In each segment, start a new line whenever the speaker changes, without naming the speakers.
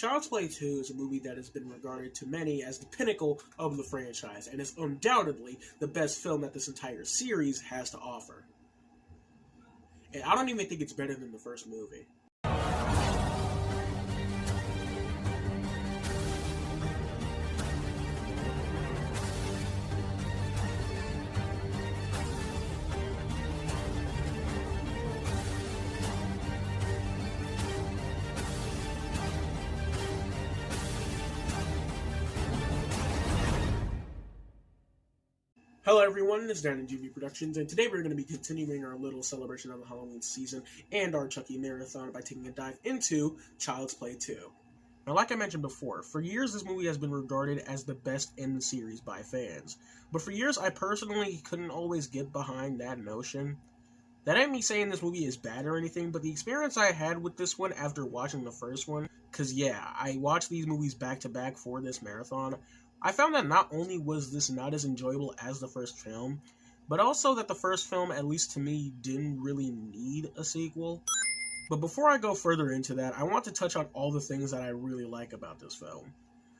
Child's Play 2 is a movie that has been regarded to many as the pinnacle of the franchise, and is undoubtedly the best film that this entire series has to offer. And I don't even think it's better than the first movie. Hello everyone, it's Dan and GNB Productions, and today we're going to be continuing our little celebration of the Halloween season and our Chucky marathon by taking a dive into Child's Play 2. Now, like I mentioned before, for years this movie has been regarded as the best in the series by fans, but for years I personally couldn't always get behind that notion. That ain't me saying this movie is bad or anything, but the experience I had with this one after watching the first one, because yeah, I watched these movies back to back for this marathon, I found that not only was this not as enjoyable as the first film, but also that the first film, at least to me, didn't really need a sequel. But before I go further into that, I want to touch on all the things that I really like about this film.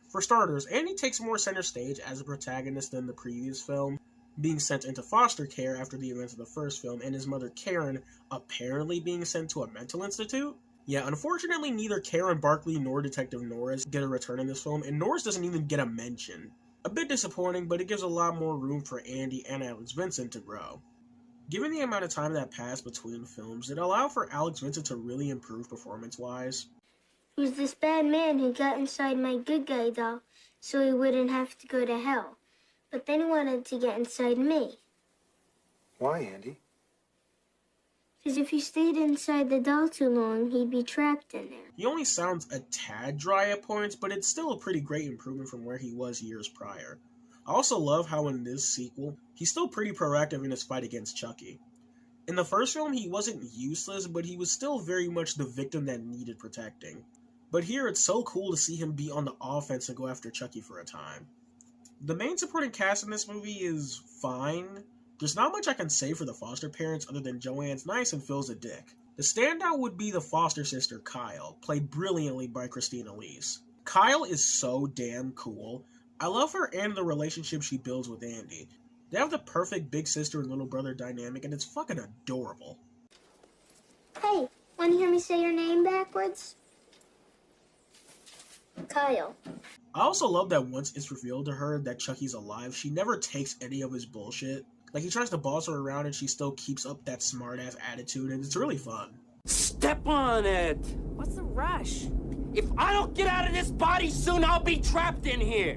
For starters, Andy takes more center stage as a protagonist than the previous film, being sent into foster care after the events of the first film, and his mother Karen apparently being sent to a mental institute. Yeah, unfortunately, neither Karen Barkley nor Detective Norris get a return in this film, and Norris doesn't even get a mention. A bit disappointing, but it gives a lot more room for Andy and Alex Vincent to grow. Given the amount of time that passed between films, it allowed for Alex Vincent to really improve performance-wise.
He was this bad man who got inside my good guy doll so he wouldn't have to go to hell. But then he wanted to get inside me.
Why, Andy?
Because if he stayed inside the doll too long, he'd be trapped in there.
He only sounds a tad dry at points, but it's still a pretty great improvement from where he was years prior. I also love how in this sequel, he's still pretty proactive in his fight against Chucky. In the first film, he wasn't useless, but he was still very much the victim that needed protecting. But here, it's so cool to see him be on the offense and go after Chucky for a time. The main supporting cast in this movie is fine. There's not much I can say for the foster parents other than Joanne's nice and Phil's a dick. The standout would be the foster sister, Kyle, played brilliantly by Christina Elise. Kyle is so damn cool. I love her and the relationship she builds with Andy. They have the perfect big sister and little brother dynamic, and it's fucking adorable.
Hey, want to hear me say your name backwards? Kyle.
I also love that once it's revealed to her that Chucky's alive, she never takes any of his bullshit. Like, he tries to boss her around and she still keeps up that smart-ass attitude, and it's really fun.
Step on it!
What's the rush?
If I don't get out of this body soon, I'll be trapped in here!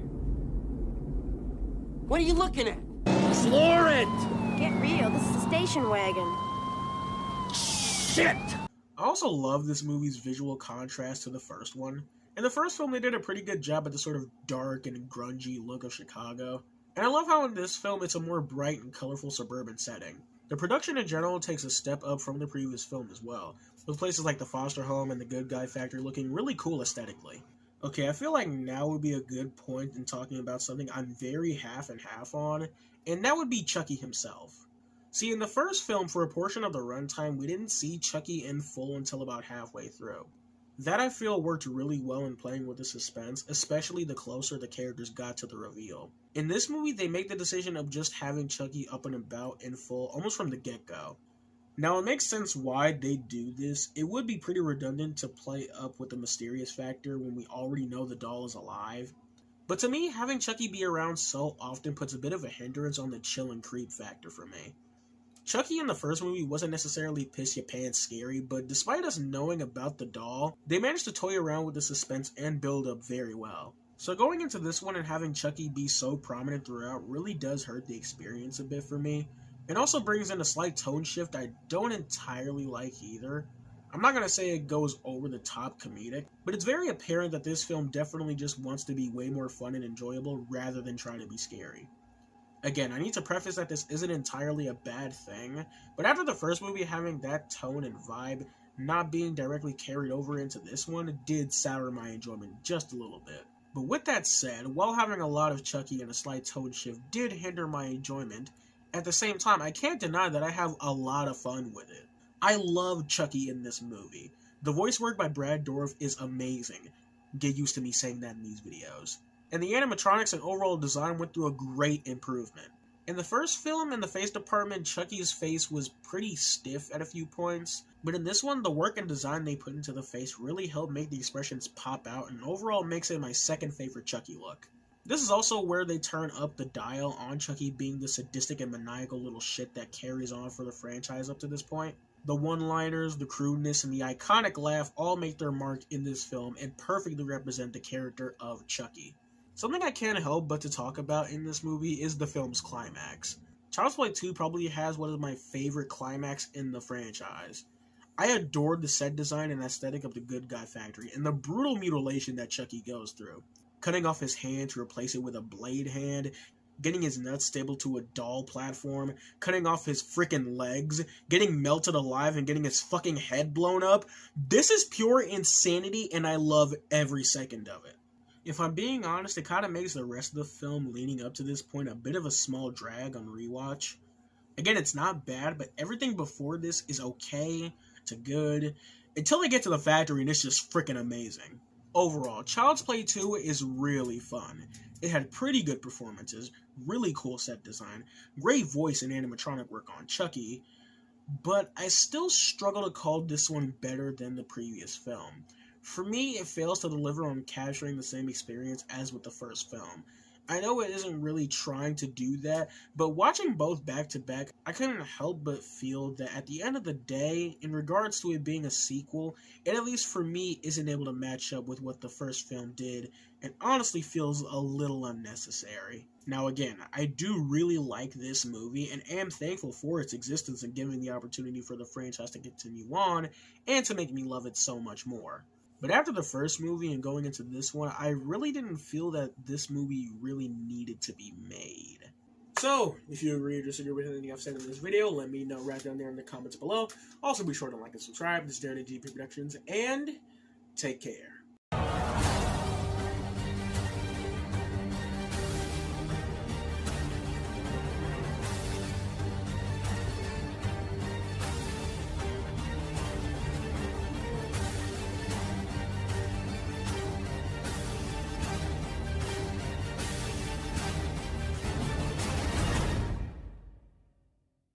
What are you looking at? Floor it!
Get real, this is a station wagon.
Shit!
I also love this movie's visual contrast to the first one. In the first film, they did a pretty good job at the sort of dark and grungy look of Chicago. And I love how in this film it's a more bright and colorful suburban setting. The production in general takes a step up from the previous film as well, with places like the foster home and the Good Guy Factory looking really cool aesthetically. Okay, I feel like now would be a good point in talking about something I'm very half and half on, and that would be Chucky himself. See, in the first film, for a portion of the runtime, we didn't see Chucky in full until about halfway through. That, I feel, worked really well in playing with the suspense, especially the closer the characters got to the reveal. In this movie, they make the decision of just having Chucky up and about in full, almost from the get-go. Now, it makes sense why they do this. It would be pretty redundant to play up with the mysterious factor when we already know the doll is alive. But to me, having Chucky be around so often puts a bit of a hindrance on the chill and creep factor for me. Chucky in the first movie wasn't necessarily piss-your-pants scary, but despite us knowing about the doll, they managed to toy around with the suspense and build up very well. So going into this one and having Chucky be so prominent throughout really does hurt the experience a bit for me. It also brings in a slight tone shift I don't entirely like either. I'm not going to say it goes over the top comedic, but it's very apparent that this film definitely just wants to be way more fun and enjoyable rather than try to be scary. Again, I need to preface that this isn't entirely a bad thing, but after the first movie having that tone and vibe not being directly carried over into this one did sour my enjoyment just a little bit. But with that said, while having a lot of Chucky and a slight tone shift did hinder my enjoyment, at the same time I can't deny that I have a lot of fun with it. I love Chucky in this movie. The voice work by Brad Dourif is amazing. get used to me saying that in these videos. And the animatronics and overall design went through a great improvement. In the first film, in the face department, Chucky's face was pretty stiff at a few points, but in this one, the work and design they put into the face really helped make the expressions pop out, and overall makes it my second favorite Chucky look. This is also where they turn up the dial on Chucky being the sadistic and maniacal little shit that carries on for the franchise up to this point. The one-liners, the crudeness, and the iconic laugh all make their mark in this film and perfectly represent the character of Chucky. Something I can't help but to talk about in this movie is the film's climax. Child's Play 2 probably has one of my favorite climax in the franchise. I adored the set design and aesthetic of the Good Guy Factory and the brutal mutilation that Chucky goes through. Cutting off his hand to replace it with a blade hand, getting his nuts stapled to a doll platform, cutting off his freaking legs, getting melted alive and getting his fucking head blown up. This is pure insanity and I love every second of it. If I'm being honest, it kind of makes the rest of the film leading up to this point a bit of a small drag on rewatch. Again, it's not bad, but everything before this is okay to good, until they get to the factory and it's just freaking amazing. Overall, Child's Play 2 is really fun. It had pretty good performances, really cool set design, great voice and animatronic work on Chucky, but I still struggle to call this one better than the previous film. For me, it fails to deliver on capturing the same experience as with the first film. I know it isn't really trying to do that, but watching both back to back, I couldn't help but feel that at the end of the day, in regards to it being a sequel, it at least for me isn't able to match up with what the first film did, and honestly feels a little unnecessary. Now again, I do really like this movie, and am thankful for its existence and giving the opportunity for the franchise to continue on, and to make me love it so much more. But after the first movie and going into this one, I really didn't feel that this movie really needed to be made. So, if you agree or disagree with anything I've said in this video, let me know right down there in the comments below. Also, be sure to like and subscribe. This is Darren at GP Productions, and take care.